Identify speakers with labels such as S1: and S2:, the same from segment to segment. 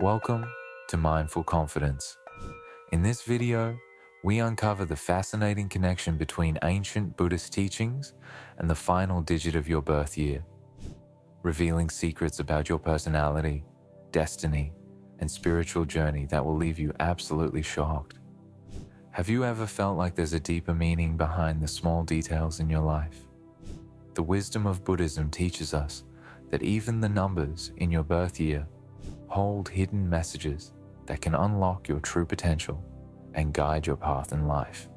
S1: Welcome to Mindful Confidence. In this video, we uncover the fascinating connection between ancient Buddhist teachings and the final digit of your birth year, revealing secrets about your personality, destiny, and spiritual journey that will leave you absolutely shocked. Have you ever felt like there's a deeper meaning behind the small details in your life? The wisdom of Buddhism teaches us that even the numbers in your birth year hold hidden messages that can unlock your true potential and guide your path in life.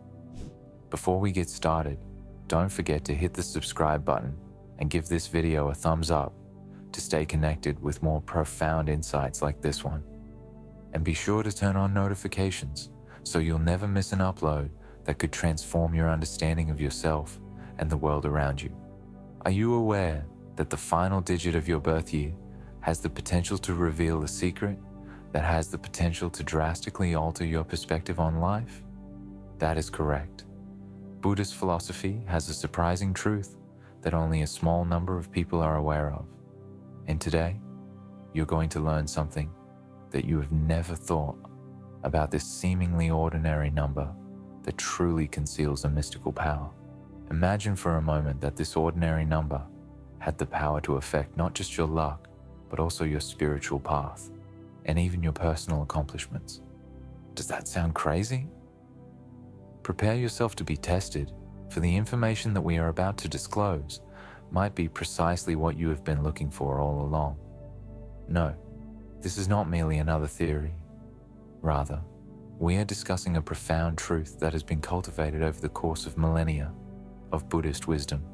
S1: Before we get started, don't forget to hit the subscribe button and give this video a thumbs up to stay connected with more profound insights like this one. And be sure to turn on notifications so you'll never miss an upload that could transform your understanding of yourself and the world around you. Are you aware that the final digit of your birth year has the potential to reveal a secret that has the potential to drastically alter your perspective on life? That is correct. Buddhist philosophy has a surprising truth that only a small number of people are aware of. And today, you're going to learn something that you have never thought about, this seemingly ordinary number that truly conceals a mystical power. Imagine for a moment that this ordinary number had the power to affect not just your luck, but also your spiritual path, and even your personal accomplishments. Does that sound crazy? Prepare yourself to be tested, for the information that we are about to disclose might be precisely what you have been looking for all along. No, this is not merely another theory. Rather, we are discussing a profound truth that has been cultivated over the course of millennia of Buddhist wisdom.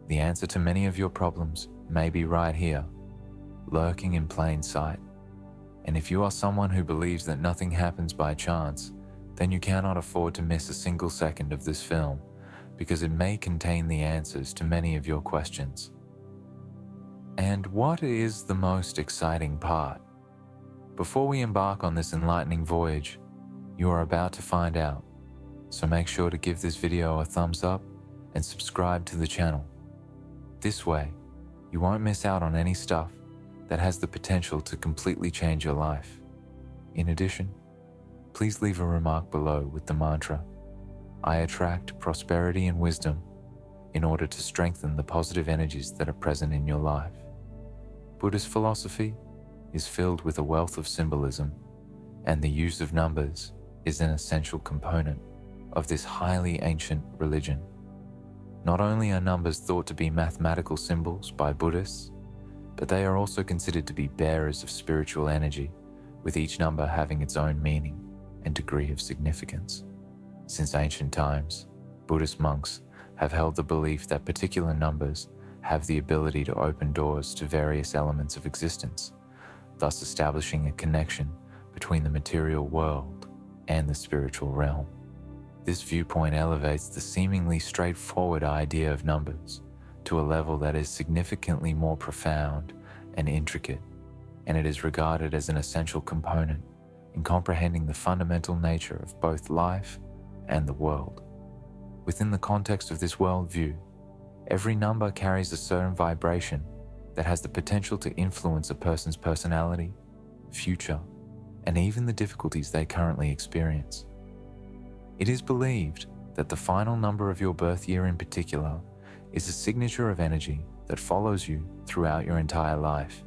S1: The answer to many of your problems may be right here, lurking in plain sight. And if you are someone who believes that nothing happens by chance, then you cannot afford to miss a single second of this film, because it may contain the answers to many of your questions. And what is the most exciting part? Before we embark on this enlightening voyage, you are about to find out. So make sure to give this video a thumbs up and subscribe to the channel. This way, you won't miss out on any stuff that has the potential to completely change your life. In addition, please leave a remark below with the mantra, "I attract prosperity and wisdom," in order to strengthen the positive energies that are present in your life. Buddhist philosophy is filled with a wealth of symbolism, and the use of numbers is an essential component of this highly ancient religion. Not only are numbers thought to be mathematical symbols by Buddhists, but they are also considered to be bearers of spiritual energy, with each number having its own meaning and degree of significance. Since ancient times, Buddhist monks have held the belief that particular numbers have the ability to open doors to various elements of existence, thus establishing a connection between the material world and the spiritual realm. This viewpoint elevates the seemingly straightforward idea of numbers to a level that is significantly more profound and intricate, and it is regarded as an essential component in comprehending the fundamental nature of both life and the world. Within the context of this worldview, every number carries a certain vibration that has the potential to influence a person's personality, future, and even the difficulties they currently experience. It is believed that the final number of your birth year in particular is a signature of energy that follows you throughout your entire life.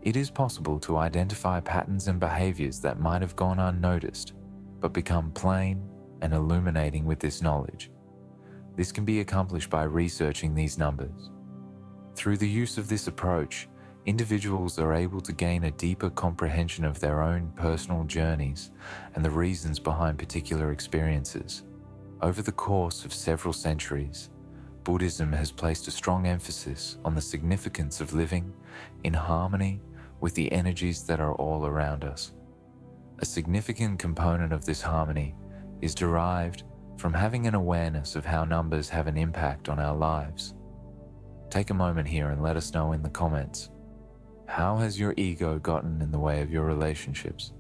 S1: It is possible to identify patterns and behaviors that might have gone unnoticed, but become plain and illuminating with this knowledge. This can be accomplished by researching these numbers. Through the use of this approach, individuals are able to gain a deeper comprehension of their own personal journeys and the reasons behind particular experiences. Over the course of several centuries, Buddhism has placed a strong emphasis on the significance of living in harmony with the energies that are all around us. A significant component of this harmony is derived from having an awareness of how numbers have an impact on our lives. Take a moment here and let us know in the comments, how has your ego gotten in the way of your relationships?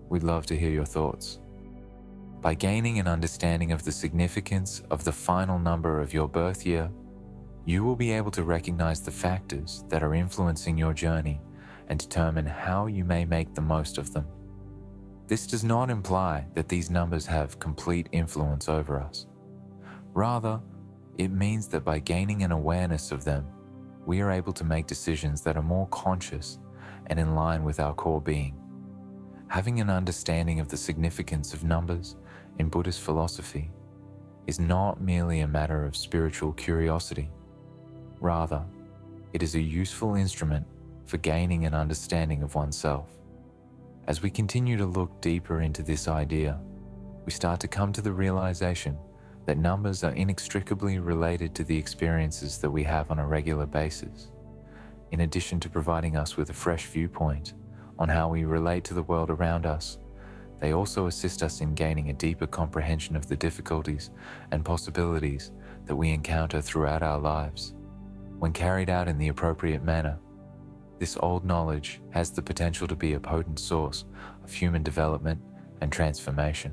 S1: We'd love to hear your thoughts. By gaining an understanding of the significance of the final number of your birth year, you will be able to recognize the factors that are influencing your journey and determine how you may make the most of them. This does not imply that these numbers have complete influence over us. Rather, it means that by gaining an awareness of them, we are able to make decisions that are more conscious and in line with our core being. Having an understanding of the significance of numbers in Buddhist philosophy is not merely a matter of spiritual curiosity. Rather, it is a useful instrument for gaining an understanding of oneself. As we continue to look deeper into this idea, we start to come to the realization that numbers are inextricably related to the experiences that we have on a regular basis. In addition to providing us with a fresh viewpoint on how we relate to the world around us, they also assist us in gaining a deeper comprehension of the difficulties and possibilities that we encounter throughout our lives. When carried out in the appropriate manner, this old knowledge has the potential to be a potent source of human development and transformation.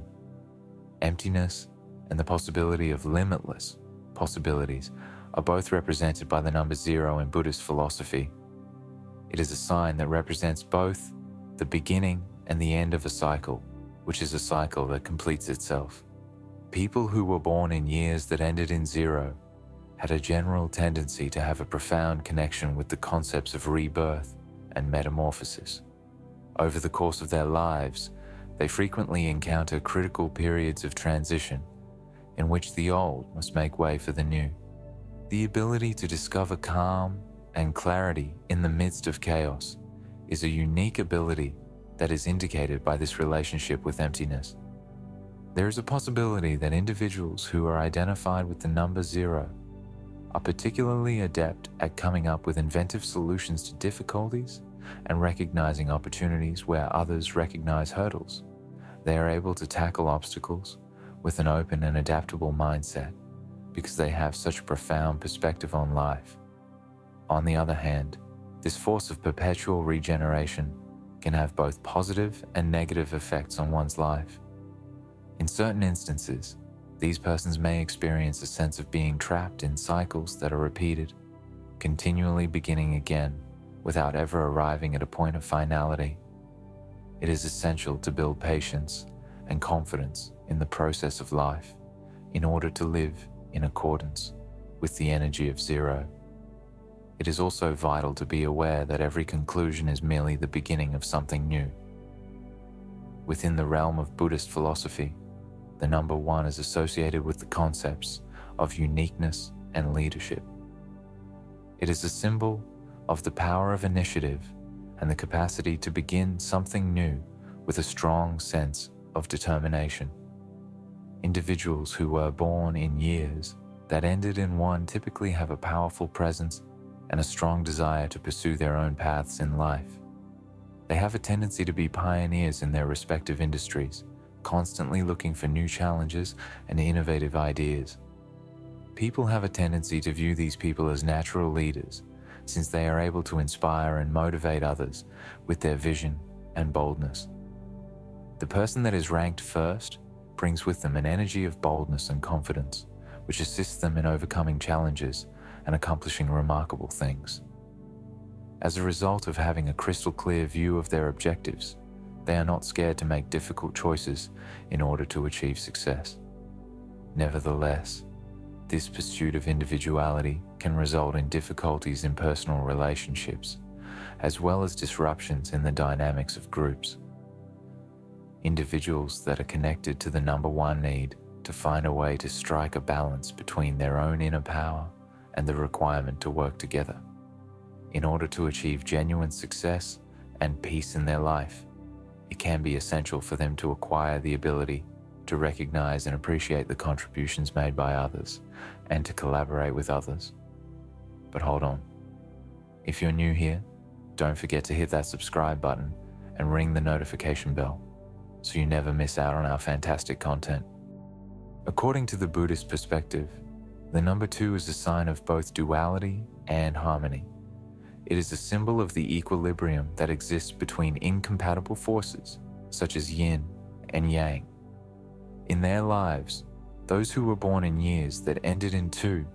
S1: Emptiness and the possibility of limitless possibilities are both represented by the number 0 in Buddhist philosophy. It is a sign that represents both the beginning and the end of a cycle, which is a cycle that completes itself. People who were born in years that ended in 0 had a general tendency to have a profound connection with the concepts of rebirth and metamorphosis. Over the course of their lives, they frequently encounter critical periods of transition in which the old must make way for the new. The ability to discover calm and clarity in the midst of chaos is a unique ability that is indicated by this relationship with emptiness. There is a possibility that individuals who are identified with the number 0 are particularly adept at coming up with inventive solutions to difficulties and recognizing opportunities where others recognize hurdles. They are able to tackle obstacles with an open and adaptable mindset because they have such a profound perspective on life. On the other hand, this force of perpetual regeneration can have both positive and negative effects on one's life. In certain instances, these persons may experience a sense of being trapped in cycles that are repeated, continually beginning again without ever arriving at a point of finality. It is essential to build patience and confidence in the process of life in order to live in accordance with the energy of 0. It is also vital to be aware that every conclusion is merely the beginning of something new. Within the realm of Buddhist philosophy, the number 1 is associated with the concepts of uniqueness and leadership. It is a symbol of the power of initiative and the capacity to begin something new with a strong sense of determination. Individuals who were born in years that ended in 1 typically have a powerful presence and a strong desire to pursue their own paths in life. They have a tendency to be pioneers in their respective industries, constantly looking for new challenges and innovative ideas. People have a tendency to view these people as natural leaders, since they are able to inspire and motivate others with their vision and boldness. The person that is ranked first brings with them an energy of boldness and confidence, which assists them in overcoming challenges and accomplishing remarkable things. As a result of having a crystal clear view of their objectives, they are not scared to make difficult choices in order to achieve success. Nevertheless, this pursuit of individuality can result in difficulties in personal relationships, as well as disruptions in the dynamics of groups. Individuals that are connected to the number 1 need to find a way to strike a balance between their own inner power and the requirement to work together. In order to achieve genuine success and peace in their life, it can be essential for them to acquire the ability to recognize and appreciate the contributions made by others and to collaborate with others. But hold on. If you're new here, don't forget to hit that subscribe button and ring the notification bell so you never miss out on our fantastic content. According to the Buddhist perspective, the number 2 is a sign of both duality and harmony. It is a symbol of the equilibrium that exists between incompatible forces, such as yin and yang. In their lives, those who were born in years that ended in 2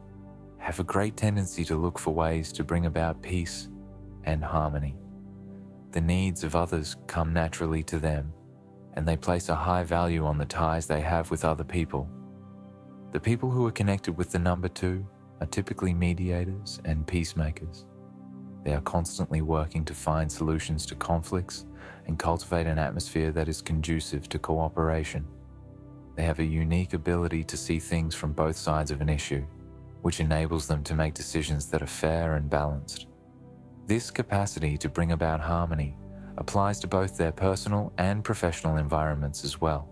S1: have a great tendency to look for ways to bring about peace and harmony. The needs of others come naturally to them, and they place a high value on the ties they have with other people. The people who are connected with the number 2 are typically mediators and peacemakers. They are constantly working to find solutions to conflicts and cultivate an atmosphere that is conducive to cooperation. They have a unique ability to see things from both sides of an issue, which enables them to make decisions that are fair and balanced. This capacity to bring about harmony applies to both their personal and professional environments as well.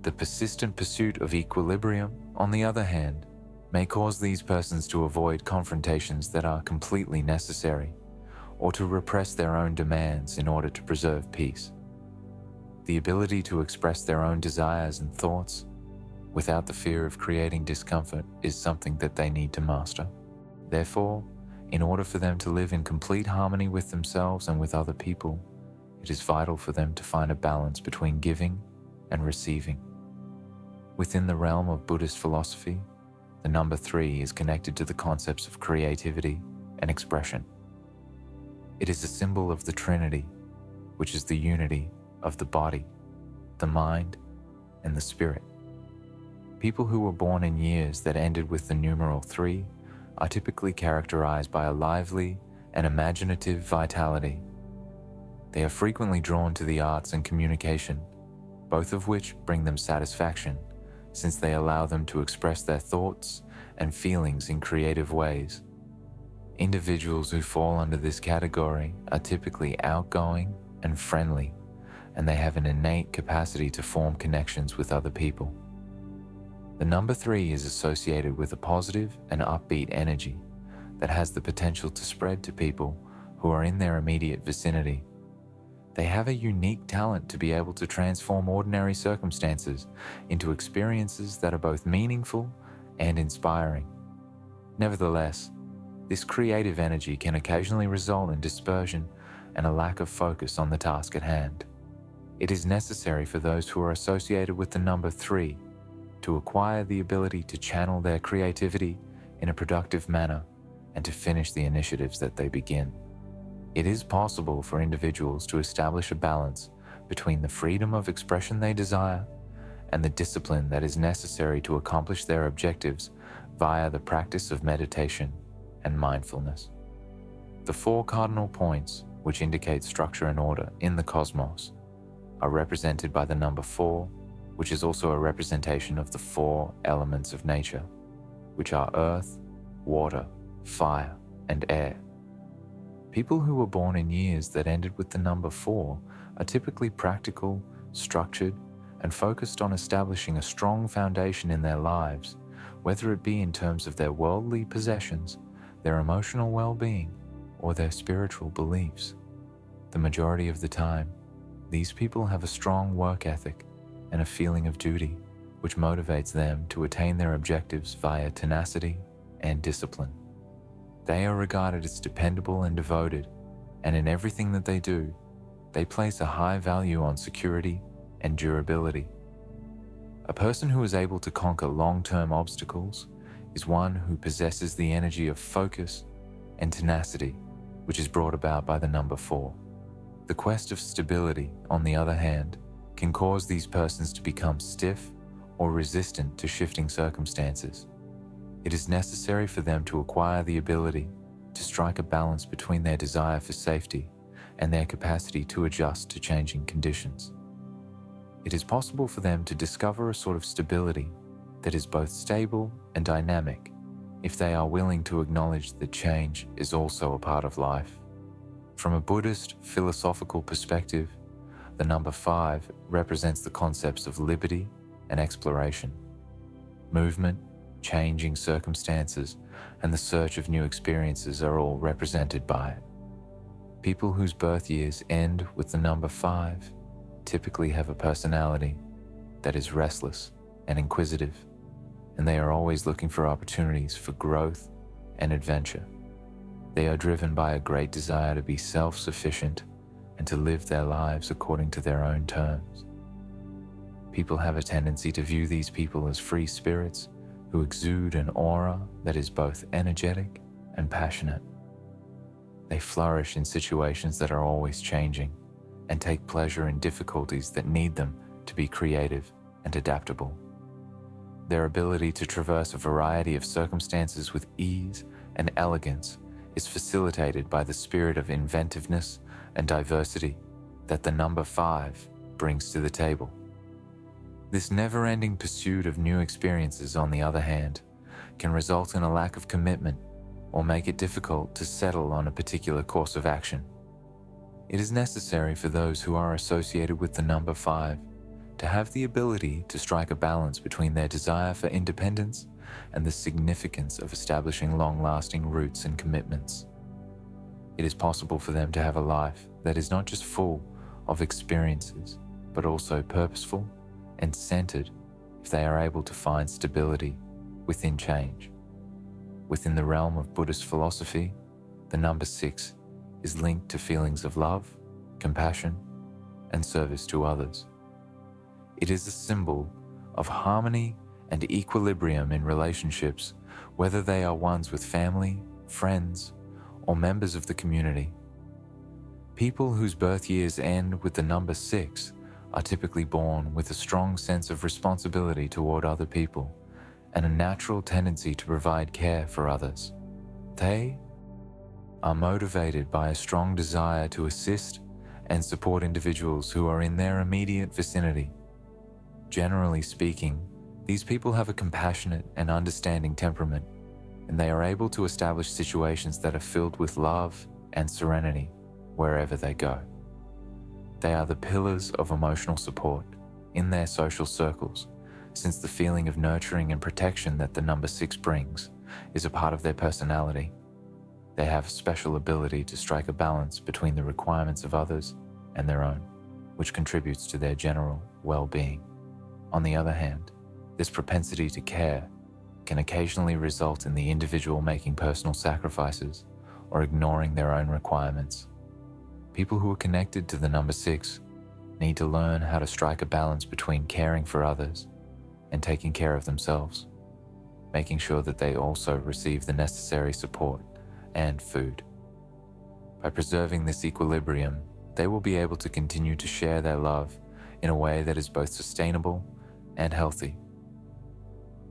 S1: The persistent pursuit of equilibrium, on the other hand, may cause these persons to avoid confrontations that are completely necessary, or to repress their own demands in order to preserve peace. The ability to express their own desires and thoughts without the fear of creating discomfort is something that they need to master. Therefore, in order for them to live in complete harmony with themselves and with other people, it is vital for them to find a balance between giving and receiving. Within the realm of Buddhist philosophy, the number 3 is connected to the concepts of creativity and expression. It is a symbol of the Trinity, which is the unity of the body, the mind, and the spirit. People who were born in years that ended with the numeral 3 are typically characterized by a lively and imaginative vitality. They are frequently drawn to the arts and communication, both of which bring them satisfaction, since they allow them to express their thoughts and feelings in creative ways. Individuals who fall under this category are typically outgoing and friendly, and they have an innate capacity to form connections with other people. The number 3 is associated with a positive and upbeat energy that has the potential to spread to people who are in their immediate vicinity. They have a unique talent to be able to transform ordinary circumstances into experiences that are both meaningful and inspiring. Nevertheless, this creative energy can occasionally result in dispersion and a lack of focus on the task at hand. It is necessary for those who are associated with the number 3 to acquire the ability to channel their creativity in a productive manner and to finish the initiatives that they begin. It is possible for individuals to establish a balance between the freedom of expression they desire and the discipline that is necessary to accomplish their objectives via the practice of meditation and mindfulness. The 4 cardinal points, which indicate structure and order in the cosmos, are represented by the number 4, which is also a representation of the 4 elements of nature, which are earth, water, fire, and air. People who were born in years that ended with the number 4 are typically practical, structured, and focused on establishing a strong foundation in their lives, whether it be in terms of their worldly possessions, their emotional well-being, or their spiritual beliefs. The majority of the time, these people have a strong work ethic and a feeling of duty, which motivates them to attain their objectives via tenacity and discipline. They are regarded as dependable and devoted, and in everything that they do, they place a high value on security and durability. A person who is able to conquer long-term obstacles is one who possesses the energy of focus and tenacity, which is brought about by the number 4. The quest of stability, on the other hand, can cause these persons to become stiff or resistant to shifting circumstances. It is necessary for them to acquire the ability to strike a balance between their desire for safety and their capacity to adjust to changing conditions. It is possible for them to discover a sort of stability that is both stable and dynamic if they are willing to acknowledge that change is also a part of life. From a Buddhist philosophical perspective, the number 5 represents the concepts of liberty and exploration. Movement, changing circumstances, and the search of new experiences are all represented by it. People whose birth years end with the number 5 typically have a personality that is restless and inquisitive, and they are always looking for opportunities for growth and adventure. They are driven by a great desire to be self-sufficient and to live their lives according to their own terms. People have a tendency to view these people as free spirits who exude an aura that is both energetic and passionate. They flourish in situations that are always changing and take pleasure in difficulties that need them to be creative and adaptable. Their ability to traverse a variety of circumstances with ease and elegance is facilitated by the spirit of inventiveness and diversity that the number 5 brings to the table. This never-ending pursuit of new experiences, on the other hand, can result in a lack of commitment or make it difficult to settle on a particular course of action. It is necessary for those who are associated with the number 5 to have the ability to strike a balance between their desire for independence and the significance of establishing long-lasting roots and commitments. It is possible for them to have a life that is not just full of experiences, but also purposeful and centered if they are able to find stability within change. Within the realm of Buddhist philosophy, the number 6 is linked to feelings of love, compassion, and service to others. It is a symbol of harmony and equilibrium in relationships, whether they are ones with family, friends, or members of the community. People whose birth years end with the number 6 are typically born with a strong sense of responsibility toward other people and a natural tendency to provide care for others. They are motivated by a strong desire to assist and support individuals who are in their immediate vicinity. Generally speaking, these people have a compassionate and understanding temperament, and they are able to establish situations that are filled with love and serenity wherever they go. They are the pillars of emotional support in their social circles, since the feeling of nurturing and protection that the number 6 brings is a part of their personality. They have a special ability to strike a balance between the requirements of others and their own, which contributes to their general well-being. On the other hand, this propensity to care can occasionally result in the individual making personal sacrifices or ignoring their own requirements. People who are connected to the number 6 need to learn how to strike a balance between caring for others and taking care of themselves, making sure that they also receive the necessary support and food. By preserving this equilibrium, they will be able to continue to share their love in a way that is both sustainable and healthy.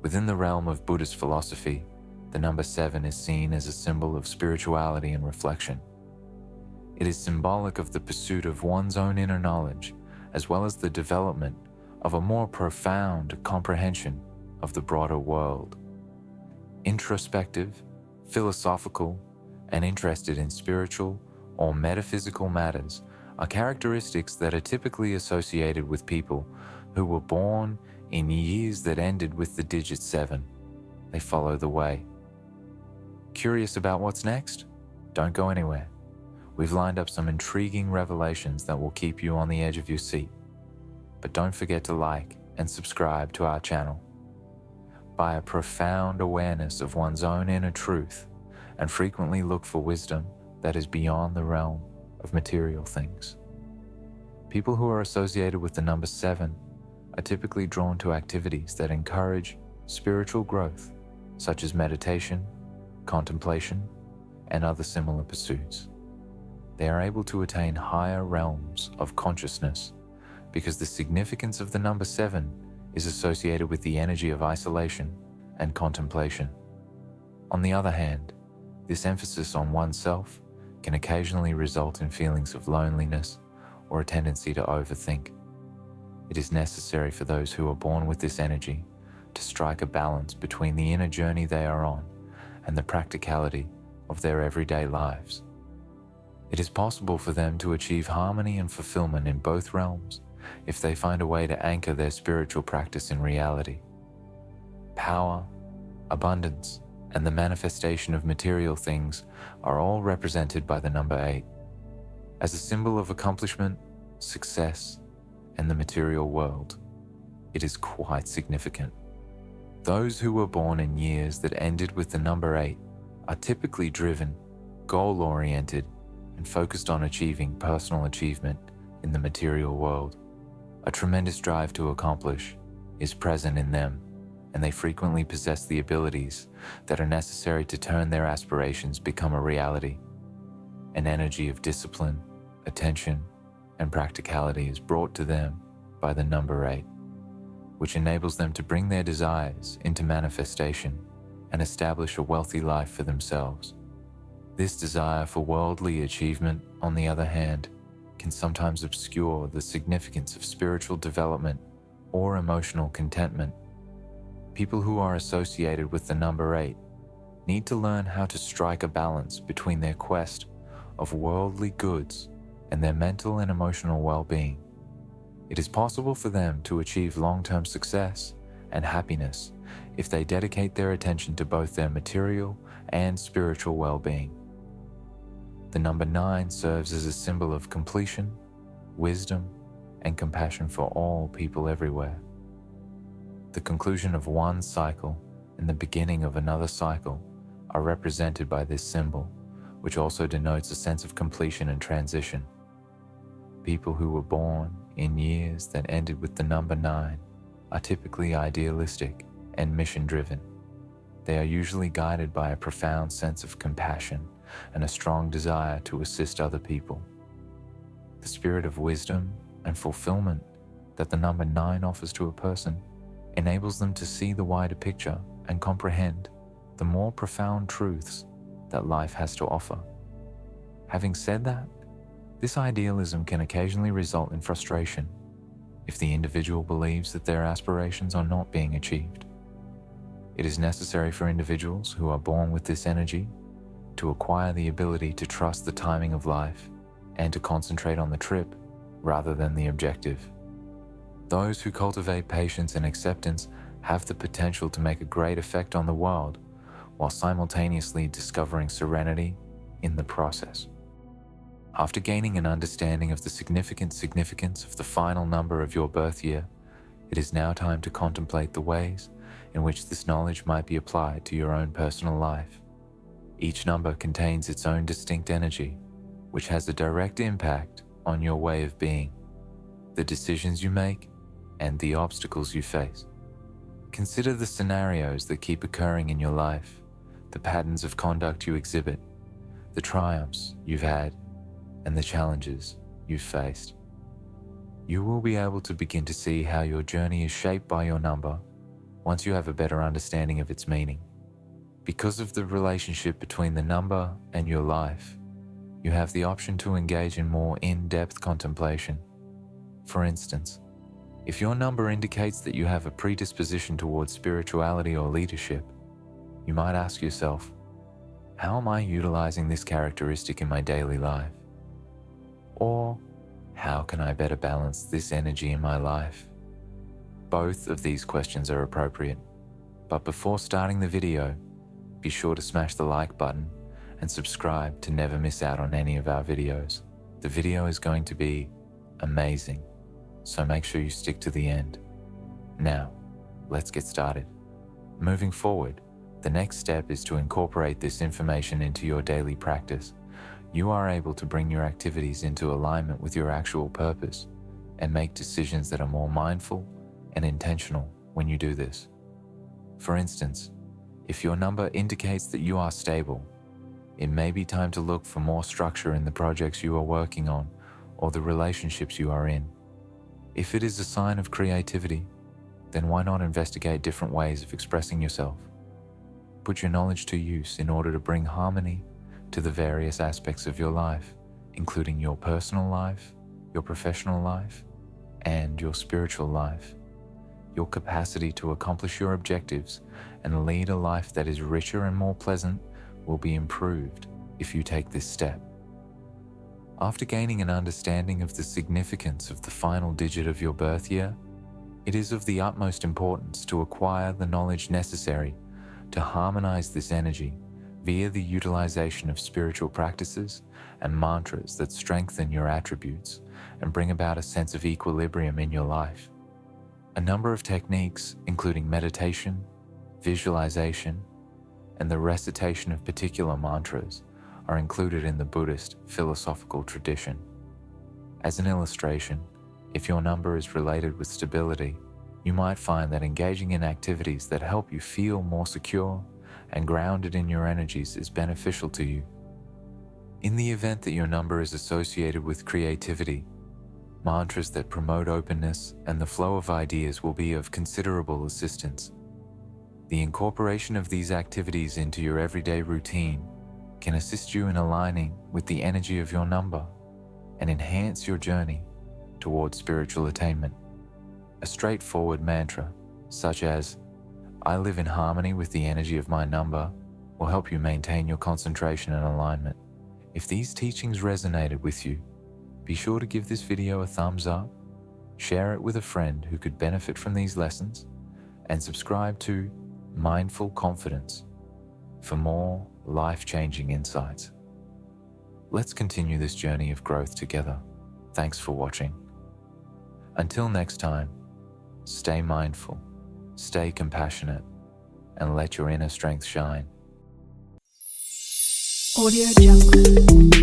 S1: Within the realm of Buddhist philosophy, the number 7 is seen as a symbol of spirituality and reflection. It is symbolic of the pursuit of one's own inner knowledge, as well as the development of a more profound comprehension of the broader world. Introspective, philosophical, and interested in spiritual or metaphysical matters are characteristics that are typically associated with people who were born in years that ended with the digit 7. They follow the way. Curious about what's next? Don't go anywhere. We've lined up some intriguing revelations that will keep you on the edge of your seat. But don't forget to like and subscribe to our channel. By a profound awareness of one's own inner truth, and frequently look for wisdom that is beyond the realm of material things. People who are associated with the number 7 are typically drawn to activities that encourage spiritual growth, such as meditation, contemplation, and other similar pursuits. They are able to attain higher realms of consciousness because the significance of the number 7 is associated with the energy of isolation and contemplation. On the other hand, this emphasis on oneself can occasionally result in feelings of loneliness or a tendency to overthink. It is necessary for those who are born with this energy to strike a balance between the inner journey they are on and the practicality of their everyday lives. It is possible for them to achieve harmony and fulfillment in both realms if they find a way to anchor their spiritual practice in reality. Power, abundance, and the manifestation of material things are all represented by the number 8. As a symbol of accomplishment, success, and the material world, it is quite significant. Those who were born in years that ended with the number 8 are typically driven, goal-oriented, and focused on achieving personal achievement in the material world. A tremendous drive to accomplish is present in them, and they frequently possess the abilities that are necessary to turn their aspirations become a reality. An energy of discipline, attention, and practicality is brought to them by the number 8, which enables them to bring their desires into manifestation and establish a wealthy life for themselves. This desire for worldly achievement, on the other hand, can sometimes obscure the significance of spiritual development or emotional contentment. People who are associated with the number 8 need to learn how to strike a balance between their quest of worldly goods and their mental and emotional well-being. It is possible for them to achieve long-term success and happiness if they dedicate their attention to both their material and spiritual well-being. The number 9 serves as a symbol of completion, wisdom, and compassion for all people everywhere. The conclusion of one cycle and the beginning of another cycle are represented by this symbol, which also denotes a sense of completion and transition. People who were born in years that ended with the number 9 are typically idealistic and mission-driven. They are usually guided by a profound sense of compassion and a strong desire to assist other people. The spirit of wisdom and fulfillment that the number 9 offers to a person enables them to see the wider picture and comprehend the more profound truths that life has to offer. Having said that, this idealism can occasionally result in frustration if the individual believes that their aspirations are not being achieved. It is necessary for individuals who are born with this energy to acquire the ability to trust the timing of life and to concentrate on the trip rather than the objective. Those who cultivate patience and acceptance have the potential to make a great effect on the world while simultaneously discovering serenity in the process. After gaining an understanding of the significance of the final number of your birth year, it is now time to contemplate the ways in which this knowledge might be applied to your own personal life. Each number contains its own distinct energy, which has a direct impact on your way of being, the decisions you make, and the obstacles you face. Consider the scenarios that keep occurring in your life, the patterns of conduct you exhibit, the triumphs you've had, and the challenges you've faced. You will be able to begin to see how your journey is shaped by your number once you have a better understanding of its meaning. Because of the relationship between the number and your life, you have the option to engage in more in-depth contemplation. For instance, if your number indicates that you have a predisposition towards spirituality or leadership, you might ask yourself, how am I utilizing this characteristic in my daily life? Or, how can I better balance this energy in my life? Both of these questions are appropriate, but before starting the video, be sure to smash the like button and subscribe to never miss out on any of our videos. The video is going to be amazing, so make sure you stick to the end. Now, let's get started. Moving forward, the next step is to incorporate this information into your daily practice. You are able to bring your activities into alignment with your actual purpose and make decisions that are more mindful and intentional when you do this. For instance, if your number indicates that you are stable, it may be time to look for more structure in the projects you are working on or the relationships you are in. If it is a sign of creativity, then why not investigate different ways of expressing yourself? Put your knowledge to use in order to bring harmony to the various aspects of your life, including your personal life, your professional life, and your spiritual life. Your capacity to accomplish your objectives and lead a life that is richer and more pleasant will be improved if you take this step. After gaining an understanding of the significance of the final digit of your birth year, it is of the utmost importance to acquire the knowledge necessary to harmonize this energy via the utilization of spiritual practices and mantras that strengthen your attributes and bring about a sense of equilibrium in your life. A number of techniques, including meditation, visualization, and the recitation of particular mantras, are included in the Buddhist philosophical tradition. As an illustration, if your number is related with stability, you might find that engaging in activities that help you feel more secure and grounded in your energies is beneficial to you. In the event that your number is associated with creativity, mantras that promote openness and the flow of ideas will be of considerable assistance. The incorporation of these activities into your everyday routine can assist you in aligning with the energy of your number and enhance your journey towards spiritual attainment. A straightforward mantra, such as, "I live in harmony with the energy of my number," will help you maintain your concentration and alignment. If these teachings resonated with you, be sure to give this video a thumbs up, share it with a friend who could benefit from these lessons, and subscribe to Mindful Confidence for more life-changing insights. Let's continue this journey of growth together. Thanks for watching. Until next time, stay mindful, stay compassionate, and let your inner strength shine.
S2: Audio Jungle.